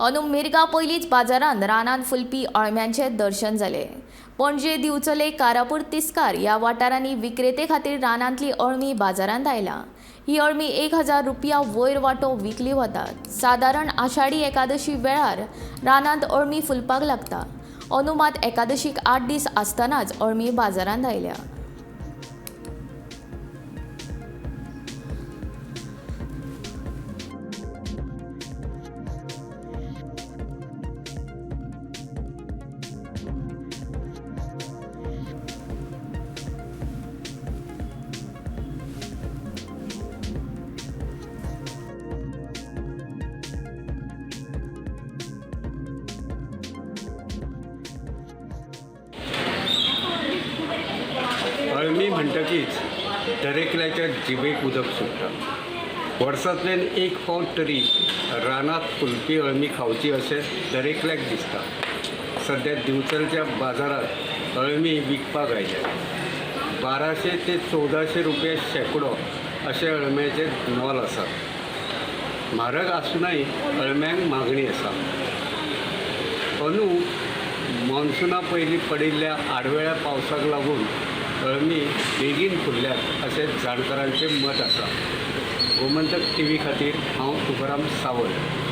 अंदू मिरगा पयलींच बाजारांत रानांत फुलपी अळम्यांचें दर्शन जालें। पणजे दिवचले कारापूर तिस्कार ह्या वाठारांनी विक्रेते खातीर रानांतली अळमी बाजारांत आयल्या। ही अळमी 1000 रुपया वयर वांटो विकली वतात। सादारण आषाढी एकादशी वेळार रानांत अळमी फुलपाक लागता। अंदू मात एकादशीक 8 दीस आसतनाच अळमी बाजारांत आयल्या। अळमी म्हणटकीच दरेकल्याच्या जिबेक उदक सुट्टा। वर्सांतल्यान एक फावट तरी रानात फुलपी अळमी खावची अशें दरेकल्याक दिसता। सध्या दिवचलच्या बाजारात अळमी विकपाक आयल्या। 1200 ते 1400 रुपया शेकडो अशे अळम्याचे मोल आसा। म्हारग आसूनय अळम्यांक मागणी आसा। अंदू मॉन्सुना पयलीं पडिल्ल्या आडवेळ्या पावसाक लागून अळमी बेगीन फुल्ल्यात अशें जाणकारांचें मत आसा। गोमंतक टीव्ही खातीर हांव तुकाराम सावंत।